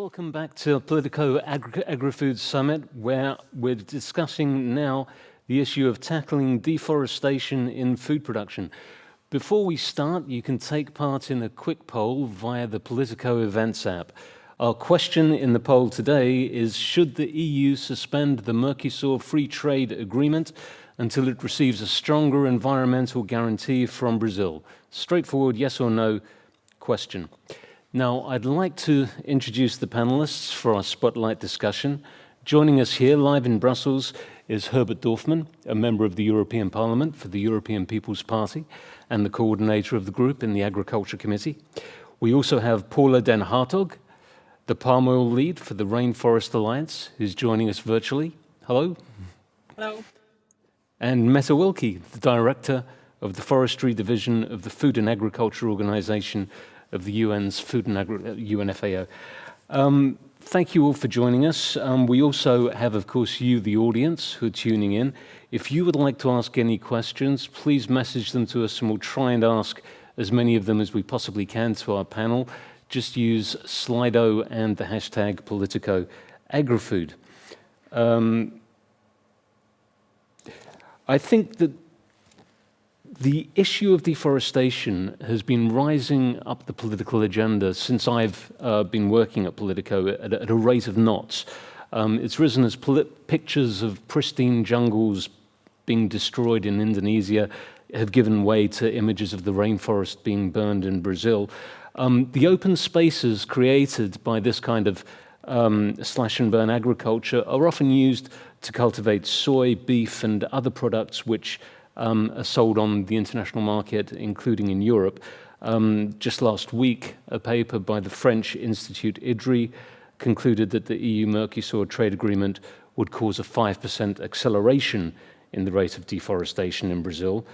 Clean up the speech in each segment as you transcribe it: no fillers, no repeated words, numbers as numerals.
Welcome back to Politico Agri-Food Summit, where we're discussing now the issue of tackling deforestation in food production. Before we start, you can take part in a quick poll via the Politico Events app. Our question in the poll today is, should the EU suspend the Mercosur Free Trade Agreement until it receives a stronger environmental guarantee from Brazil? Straightforward yes or no question. Now, I'd like to introduce the panelists for our spotlight discussion. Joining us here live in Brussels is Herbert Dorfman, a member of the European Parliament for the European People's Party and the coordinator of the group in the Agriculture Committee. We also have Paula Den Hartog, the palm oil lead for the Rainforest Alliance, who's joining us virtually. Hello. Hello. And Mette Wilkie, the director of the Forestry Division of the Food and Agriculture Organization of the UN's Food and UNFAO. Thank you all for joining us. We also have, of course, you, the audience, who are tuning in. If you would like to ask any questions, please message them to us and we'll try and ask as many of them as we possibly can to our panel. Just use Slido and the hashtag #PoliticoAgriFood. I think that the issue of deforestation has been rising up the political agenda since I've been working at Politico at a rate of knots. It's risen as pictures of pristine jungles being destroyed in Indonesia have given way to images of the rainforest being burned in Brazil. The open spaces created by this kind of slash and burn agriculture are often used to cultivate soy, beef, and other products which are sold on the international market, including in Europe. Just last week, a paper by the French Institute IDRI concluded that the EU-Mercosur trade agreement would cause a 5% acceleration in the rate of deforestation in Brazil,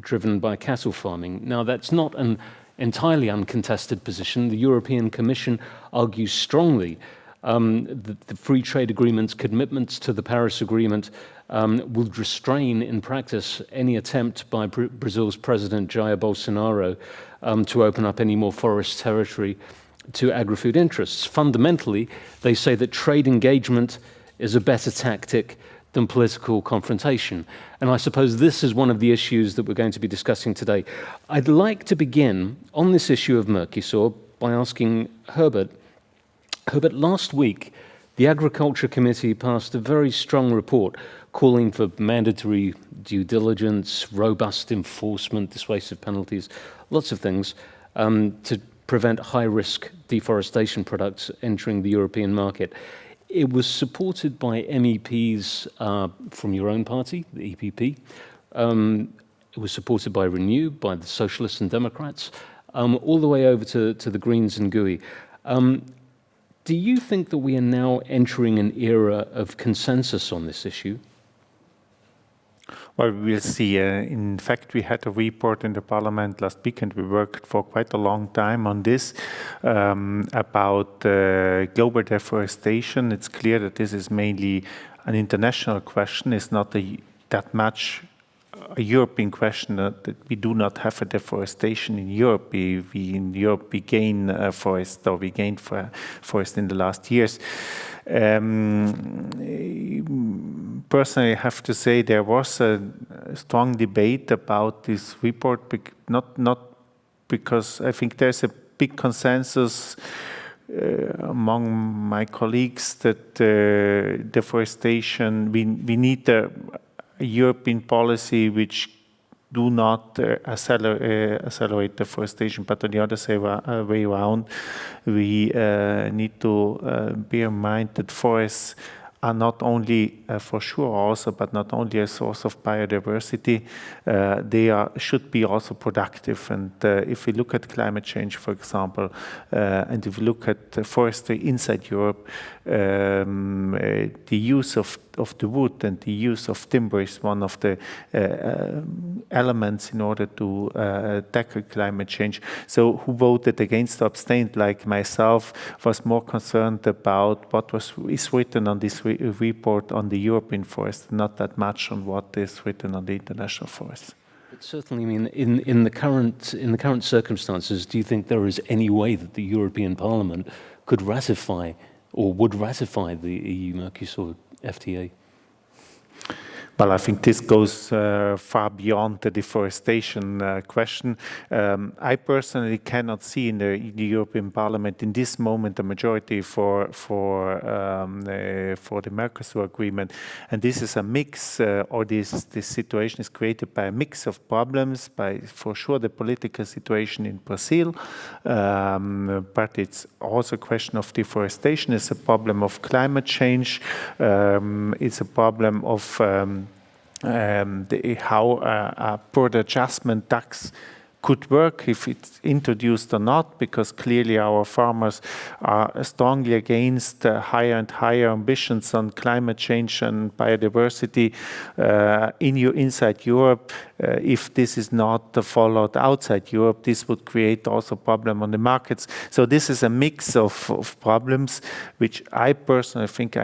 driven by cattle farming. Now, that's not an entirely uncontested position. The European Commission argues strongly that the free trade agreement's commitments to the Paris Agreement would restrain, in practice, any attempt by Brazil's President Jair Bolsonaro to open up any more forest territory to agri-food interests. Fundamentally, they say that trade engagement is a better tactic than political confrontation. And I suppose this is one of the issues that we're going to be discussing today. I'd like to begin on this issue of Mercosur by asking Herbert. Herbert, last week, the Agriculture Committee passed a very strong report calling for mandatory due diligence, robust enforcement, dissuasive penalties, lots of things to prevent high-risk deforestation products entering the European market. It was supported by MEPs from your own party, the EPP. It was supported by Renew, by the Socialists and Democrats, all the way over to the Greens and GUI. Do you think that we are now entering an era of consensus on this issue? Well, we'll see. In fact, we had a report in the Parliament last week, and we worked for quite a long time on this, about global deforestation. It's clear that this is mainly an international question. It's not that much a European question that we do not have a deforestation in Europe. In Europe, we gain forest, or we gained forest in the last years. Personally, I have to say there was a strong debate about this report, not because I think there's a big consensus among my colleagues that deforestation, we need a European policy which do not accelerate deforestation, but on the other way around, we need to bear in mind that forests are not only, for sure also, but not only a source of biodiversity, they should be also productive. And if we look at climate change, for example, and if we look at forestry inside Europe, the use of the wood and the use of timber is one of the elements in order to tackle climate change. So who voted against or abstained, like myself, was more concerned about what is written on this report on the European forest, not that much on what is written on the international forest. But certainly, I mean, in the current circumstances, do you think there is any way that the European Parliament could ratify or would ratify the EU-Mercosur FTA? Well, I think this goes far beyond the deforestation question. I personally cannot see in the European Parliament in this moment a majority for the Mercosur agreement, and this is a mix, or this situation is created by a mix of problems. By for sure the political situation in Brazil, but it's also a question of deforestation. It's a problem of climate change. It's a problem of how a border adjustment tax could work, if it's introduced or not, because clearly our farmers are strongly against higher and higher ambitions on climate change and biodiversity inside Europe. If this is not followed outside Europe, this would create also a problem on the markets. So this is a mix of problems, which I personally think,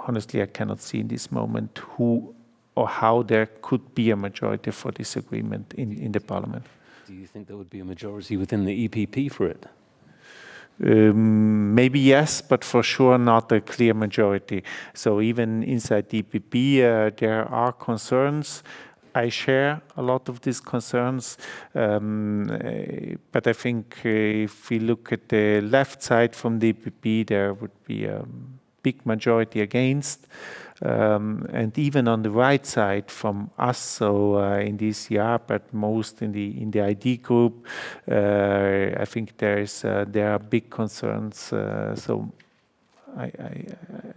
honestly, I cannot see in this moment who or how there could be a majority for this agreement in the Parliament. Do you think there would be a majority within the EPP for it? Maybe yes, but for sure not a clear majority. So even inside the EPP, there are concerns. I share a lot of these concerns, but I think if we look at the left side from the EPP, there would be a big majority against. And even on the right side from us, so in the ECR, but most in the ID group, I think there are big concerns. So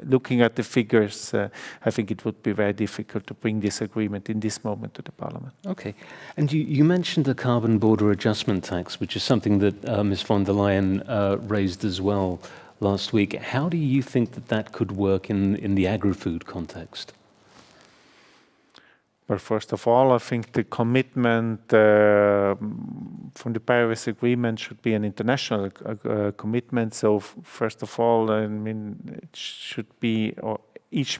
looking at the figures, I think it would be very difficult to bring this agreement in this moment to the Parliament. Okay. And you mentioned the carbon border adjustment tax, which is something that Ms. von der Leyen raised as well last week. How do you think that could work in the agri-food context? Well, first of all, I think the commitment from the Paris Agreement should be an international commitment. So, first of all, I mean, it should be, or each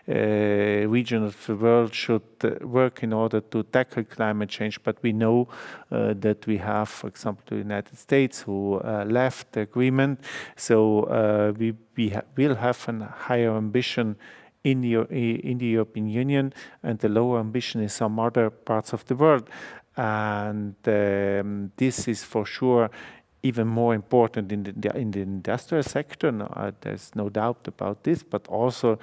region of the world should work in order to tackle climate change. But we know that we have, for example, the United States who left the agreement. So we will have a higher ambition in the European Union and the lower ambition in some other parts of the world. And this is for sure even more important in the industrial sector. No, there's no doubt about this, but also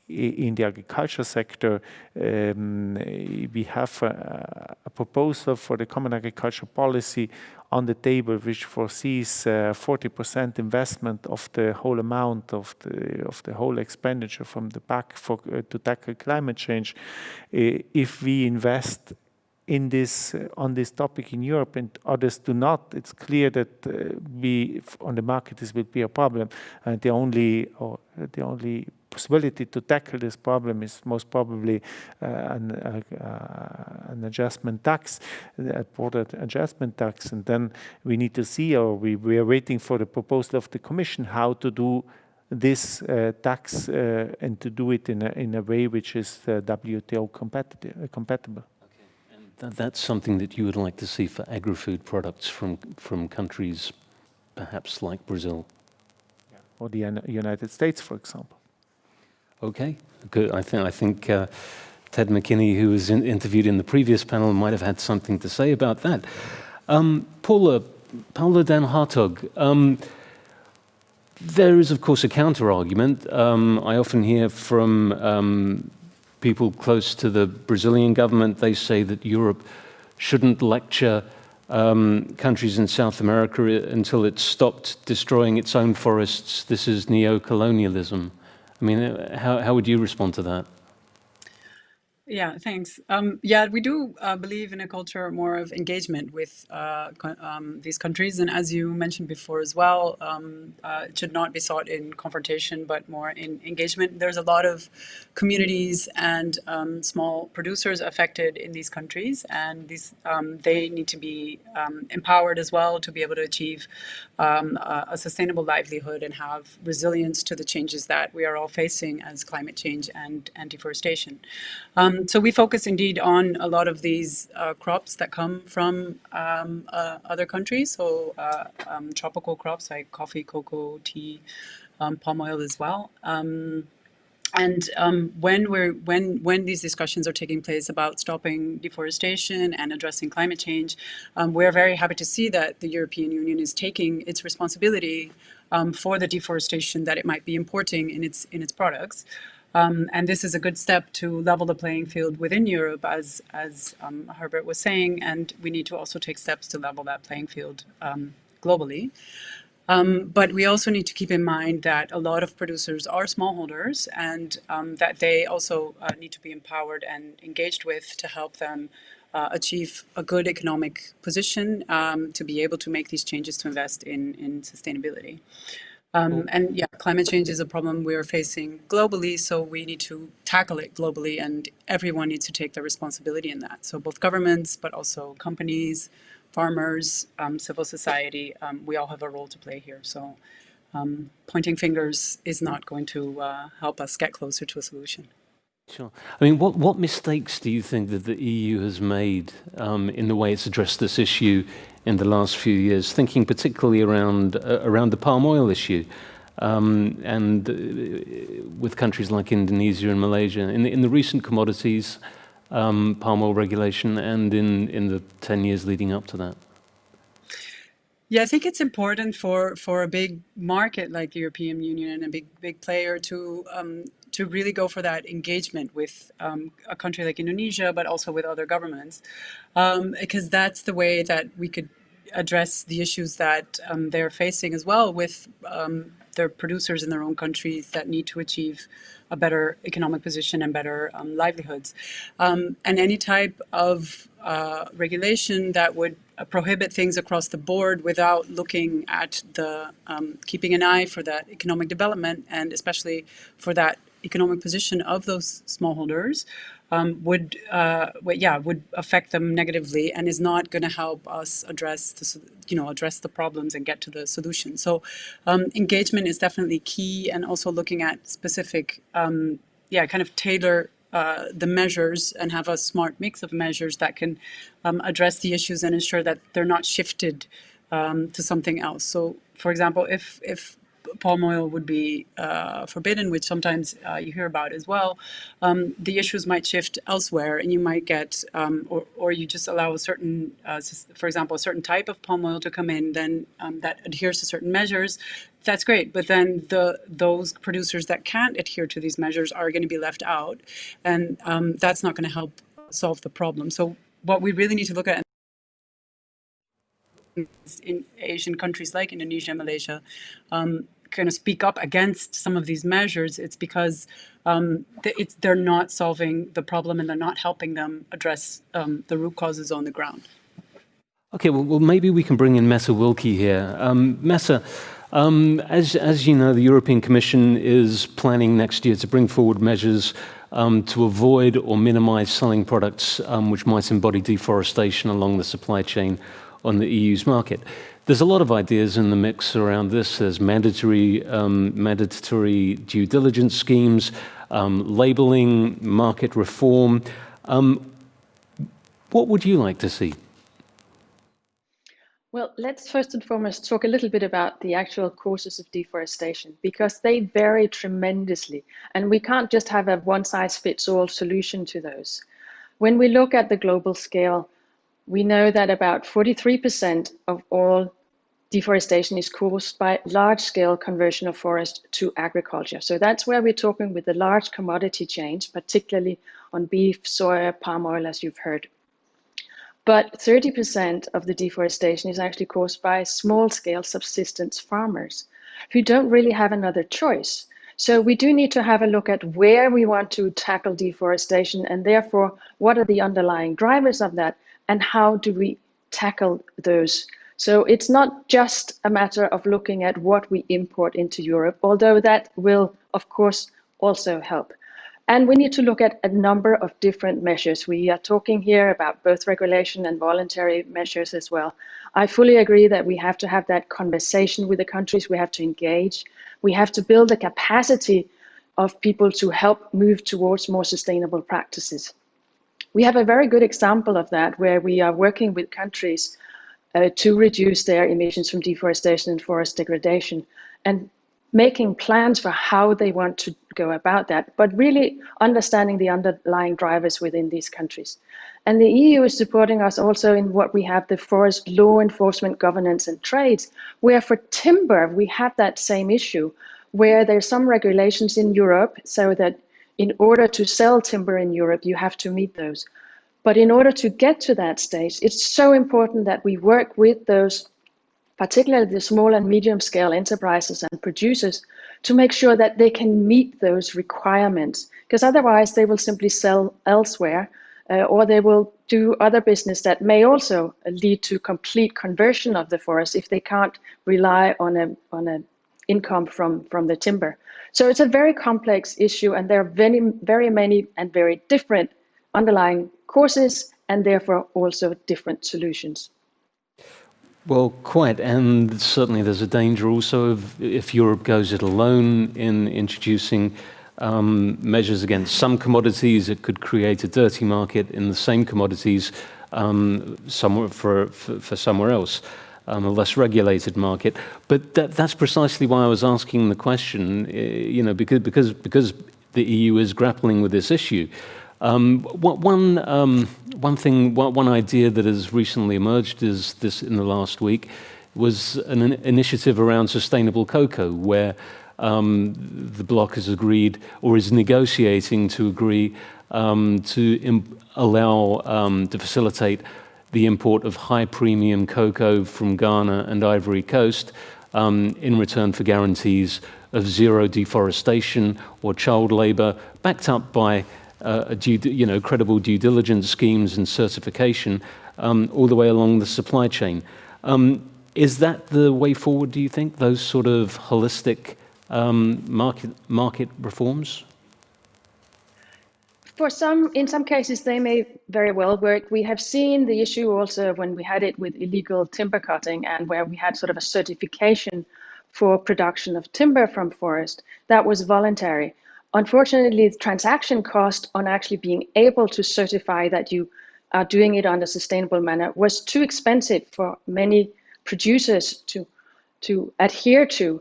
in the agriculture sector, we have a proposal for the Common Agricultural Policy on the table, which foresees 40% investment of the whole amount of the whole expenditure from the PAC to tackle climate change. If we invest in this on this topic in Europe and others do not, it's clear that on the market this will be a problem, and the only possibility to tackle this problem is most probably an adjustment tax, a border adjustment tax, and then we need to see, or we are waiting for the proposal of the Commission how to do this tax and to do it in a way which is WTO compatible. That's something that you would like to see for agri-food products from countries perhaps like Brazil? Yeah. Or the United States, for example. Okay, good. I think Ted McKinney, who was interviewed in the previous panel, might have had something to say about that. Paula Dan Hartog, there is, of course, a counter-argument. I often hear from people close to the Brazilian government. They say that Europe shouldn't lecture countries in South America until it's stopped destroying its own forests. This is neo-colonialism. I mean, how would you respond to that? Yeah, thanks. Yeah, we do believe in a culture more of engagement with these countries. And as you mentioned before as well, it should not be sought in confrontation, but more in engagement. There's a lot of communities and small producers affected in these countries. And they need to be empowered as well to be able to achieve a sustainable livelihood and have resilience to the changes that we are all facing as climate change and deforestation. So we focus indeed on a lot of these crops that come from other countries. So tropical crops like coffee, cocoa, tea, palm oil as well. And when these discussions are taking place about stopping deforestation and addressing climate change, we're very happy to see that the European Union is taking its responsibility for the deforestation that it might be importing in its products. And this is a good step to level the playing field within Europe, as Herbert was saying, and we need to also take steps to level that playing field globally. But we also need to keep in mind that a lot of producers are smallholders, and that they also need to be empowered and engaged with to help them achieve a good economic position to be able to make these changes to invest in sustainability. And yeah, climate change is a problem we're facing globally, so we need to tackle it globally, and everyone needs to take their responsibility in that. So both governments, but also companies, farmers, civil society, we all have a role to play here. So pointing fingers is not going to help us get closer to a solution. Sure. I mean, what mistakes do you think that the EU has made in the way it's addressed this issue in the last few years? Thinking particularly around the palm oil issue, and with countries like Indonesia and Malaysia in the recent commodities palm oil regulation, and in the 10 years leading up to that. Yeah, I think it's important for a big market like the European Union and a big player to really go for that engagement with a country like Indonesia, but also with other governments, because that's the way that we could address the issues that they're facing as well with their producers in their own countries that need to achieve a better economic position and better livelihoods. And any type of regulation that would prohibit things across the board without looking at the keeping an eye for that economic development, and especially for that economic position of those smallholders, would affect them negatively, and is not going to help us address the problems and get to the solution. So engagement is definitely key, and also looking at specific kind of tailor the measures and have a smart mix of measures that can address the issues and ensure that they're not shifted to something else. So, for example, if palm oil would be forbidden, which sometimes you hear about as well, the issues might shift elsewhere, and you might get, or you just allow a certain, for example, a certain type of palm oil to come in, then that adheres to certain measures. That's great, but then those producers that can't adhere to these measures are going to be left out, and that's not going to help solve the problem. So what we really need to look at in Asian countries like Indonesia and Malaysia, kind of speak up against some of these measures, it's because they're not solving the problem, and they're not helping them address the root causes on the ground. Okay, well, maybe we can bring in Messa Wilkie here. Messa, as you know, the European Commission is planning next year to bring forward measures to avoid or minimize selling products which might embody deforestation along the supply chain on the EU's market. There's a lot of ideas in the mix around this. There's mandatory due diligence schemes, labeling, market reform. What would you like to see? Well, let's first and foremost talk a little bit about the actual causes of deforestation, because they vary tremendously, and we can't just have a one-size-fits-all solution to those. When we look at the global scale, we know that about 43% of all deforestation is caused by large-scale conversion of forest to agriculture. So that's where we're talking with the large commodity chains, particularly on beef, soya, palm oil, as you've heard. But 30% of the deforestation is actually caused by small-scale subsistence farmers who don't really have another choice. So we do need to have a look at where we want to tackle deforestation, and therefore what are the underlying drivers of that, and how do we tackle those. So it's not just a matter of looking at what we import into Europe, although that will, of course, also help. And we need to look at a number of different measures. We are talking here about both regulation and voluntary measures as well. I fully agree that we have to have that conversation with the countries. We have to engage. We have to build a capacity of people to help move towards more sustainable practices. We have a very good example of that where we are working with countries to reduce their emissions from deforestation and forest degradation, and making plans for how they want to go about that, but really understanding the underlying drivers within these countries. And the EU is supporting us also in what we have, the forest law enforcement, governance and trades, where for timber we have that same issue, where there's some regulations in Europe so that in order to sell timber in Europe, you have to meet those. But in order to get to that stage, it's so important that we work with those, particularly the small and medium scale enterprises and producers, to make sure that they can meet those requirements, because otherwise they will simply sell elsewhere, or they will do other business that may also lead to complete conversion of the forest if they can't rely on an income from the timber. So it's a very complex issue, and there are very many and very different underlying causes, and therefore also different solutions. Well, quite, and certainly there's a danger also of if Europe goes it alone in introducing measures against some commodities, it could create a dirty market in the same commodities somewhere for somewhere else, a less regulated market. But that's precisely why I was asking the question, because the EU is grappling with this issue. One idea that has recently emerged is this in the last week was an initiative around sustainable cocoa, where the bloc has agreed or is negotiating to agree to facilitate the import of high premium cocoa from Ghana and Ivory Coast in return for guarantees of zero deforestation or child labor, backed up by credible due diligence schemes and certification all the way along the supply chain. Is that the way forward, do you think, those sort of holistic market reforms? In some cases, they may very well work. We have seen the issue also when we had it with illegal timber cutting, and where we had sort of a certification for production of timber from forest that was voluntary. Unfortunately, the transaction cost on actually being able to certify that you are doing it on a sustainable manner was too expensive for many producers to adhere to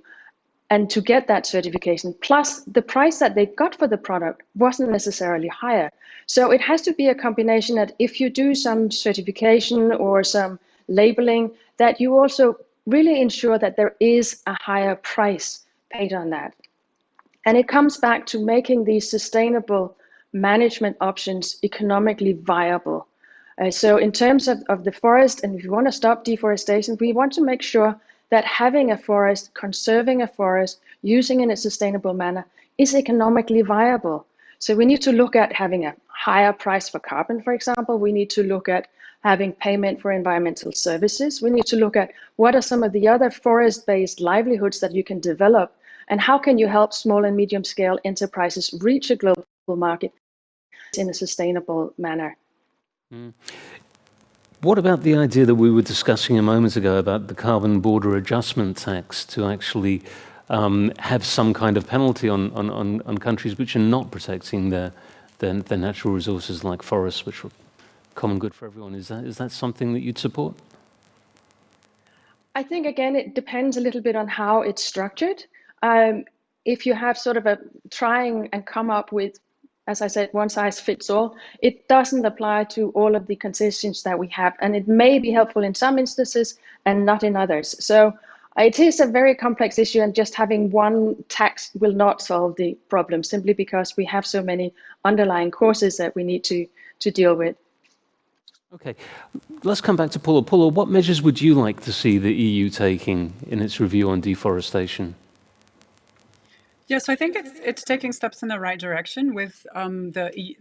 and to get that certification. Plus, the price that they got for the product wasn't necessarily higher. So it has to be a combination that if you do some certification or some labeling, that you also really ensure that there is a higher price paid on that. And it comes back to making these sustainable management options economically viable. So in terms of the forest, and if you want to stop deforestation, we want to make sure that having a forest, conserving a forest, using it in a sustainable manner is economically viable. So we need to look at having a higher price for carbon, for example. We need to look at having payment for environmental services. We need to look at what are some of the other forest-based livelihoods that you can develop, and how can you help small and medium scale enterprises reach a global market in a sustainable manner? Mm. What about the idea that we were discussing a moment ago about the carbon border adjustment tax to actually have some kind of penalty on countries which are not protecting their natural resources like forests, which are common good for everyone? Is that something that you'd support? I think, again, it depends a little bit on how it's structured. If you have sort of a trying and come up with, as I said, one size fits all, it doesn't apply to all of the concessions that we have, and it may be helpful in some instances and not in others. So it is a very complex issue, and just having one tax will not solve the problem, simply because we have so many underlying causes that we need to deal with. Okay, let's come back to Paula. Paula, what measures would you like to see the EU taking in its review on deforestation? Yes, I think it's taking steps in the right direction with the EU.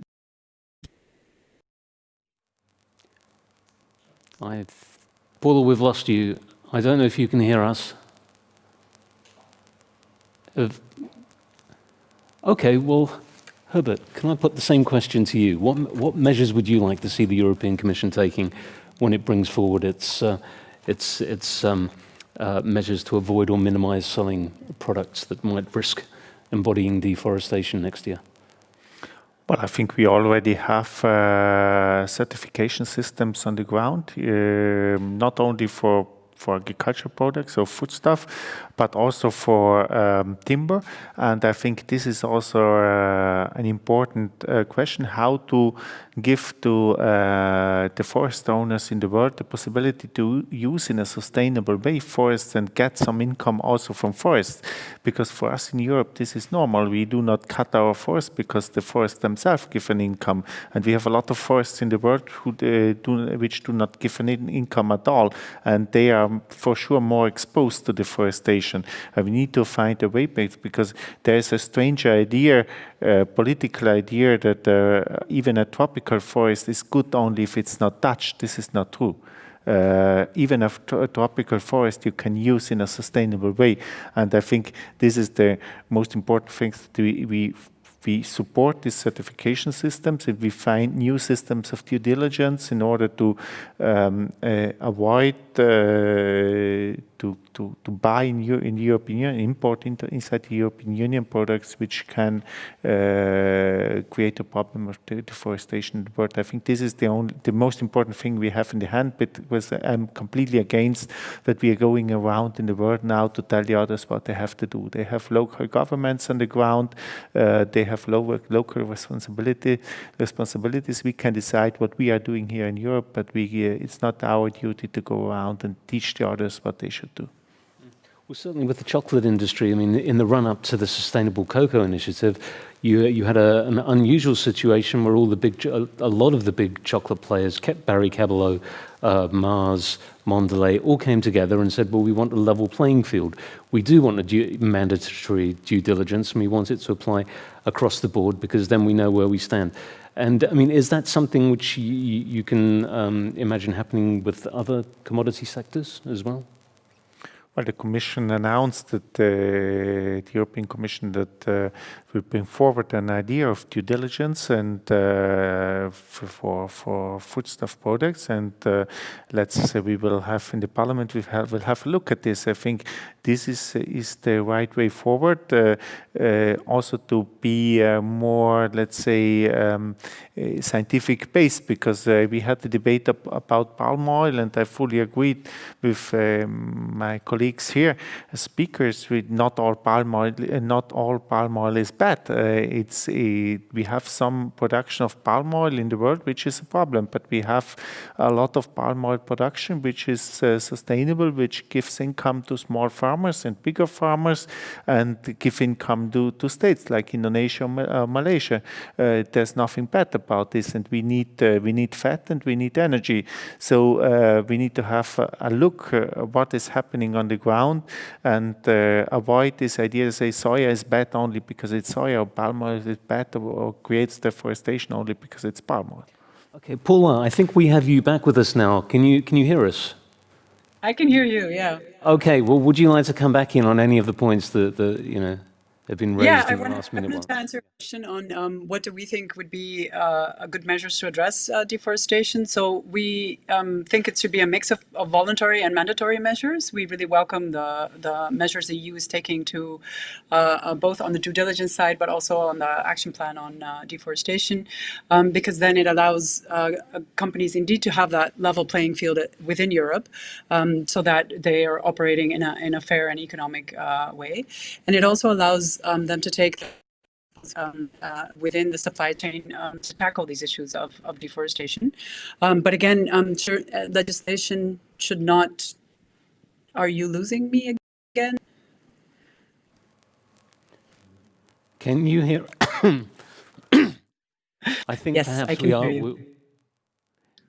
Paula, we've lost you. I don't know if you can hear us. Okay, well, Herbert, can I put the same question to you? What measures would you like to see the European Commission taking when it brings forward its measures to avoid or minimize selling products that might risk embodying deforestation next year? Well, I think we already have certification systems on the ground, not only for agricultural products or foodstuff, but also for timber. And I think this is also an important question, how to give to the forest owners in the world the possibility to use in a sustainable way forests and get some income also from forests. Because for us in Europe, this is normal. We do not cut our forests because the forests themselves give an income. And we have a lot of forests in the world which do not give an income at all. And they are for sure more exposed to deforestation. And we need to find a way back, because there is a strange idea, political idea, that even a tropical forest is good only if it's not touched. This is not true. Even a tropical forest you can use in a sustainable way. And I think this is the most important thing, that we support these certification systems, and we find new systems of due diligence in order to avoid to buy in the European Union, import inside the European Union products which can create a problem of deforestation in the world. I think this is the most important thing we have in the hand, because I'm completely against that we are going around in the world now to tell the others what they have to do. They have local governments on the ground, they have local responsibilities. We can decide what we are doing here in Europe, but it's not our duty to go around and teach the others what they should do. Well, certainly with the chocolate industry, I mean, in the run-up to the Sustainable Cocoa Initiative, you had an unusual situation where a lot of the big chocolate players, Barry Callebaut, Mars, Mondelez, all came together and said, well, we want a level playing field. We do want a mandatory due diligence, and we want it to apply across the board, because then we know where we stand. And I mean, is that something which you can imagine happening with other commodity sectors as well? Well, the Commission announced that the European Commission that will bring forward an idea of due diligence and for foodstuff products, and let's say we will have in the Parliament we'll have a look at this. I think this is the right way forward. Also to be more, let's say, scientific based, because we had the debate about palm oil, and I fully agreed with my colleagues here, speakers, with not all palm oil is bad. We have some production of palm oil in the world which is a problem, but we have a lot of palm oil production which is sustainable, which gives income to small farmers and bigger farmers, and give income to states like Indonesia or Malaysia. There's nothing bad about this, and we need fat and we need energy. So we need to have a look what is happening on the ground, and avoid this idea to say soya is bad only because it's soya, or palm oil is bad or creates deforestation only because it's palm oil. Okay, Paula, I think we have you back with us now. Can you hear us? I can hear you, yeah. Okay, well, would you like to come back in on any of the points that have been raised in the last minute? I wanted to answer a question on what do we think would be a good measures to address deforestation. So we think it should be a mix of voluntary and mandatory measures. We really welcome the measures the EU is taking to both on the due diligence side, but also on the action plan on deforestation, because then it allows companies indeed to have that level playing field within Europe, so that they are operating in a fair and economic way. And it also allows them to take within the supply chain to tackle these issues of deforestation. But again, legislation should not... Are you losing me again? Can you hear? I think yes, perhaps I can we are. hear you.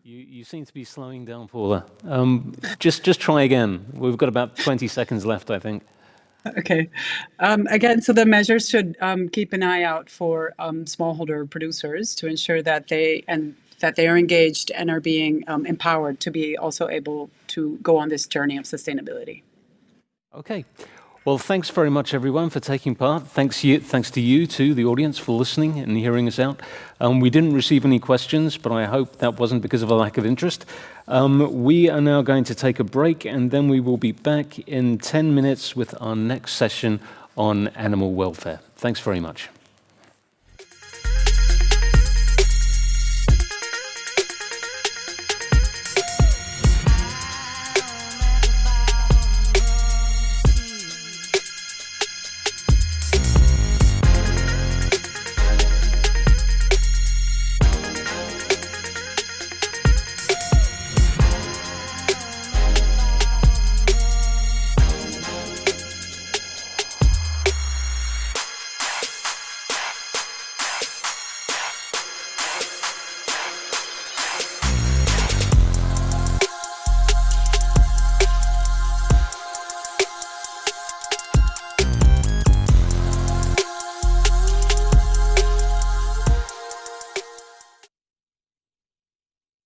You seem to be slowing down, Paula. Just try again. We've got about 20 seconds left, I think. Okay. Again, so the measures should keep an eye out for smallholder producers to ensure that they are engaged and are being empowered to be also able to go on this journey of sustainability. Okay. Well, thanks very much, everyone, for taking part. Thanks to you, too, the audience, for listening and hearing us out. We didn't receive any questions, but I hope that wasn't because of a lack of interest. We are now going to take a break, and then we will be back in 10 minutes with our next session on animal welfare. Thanks very much.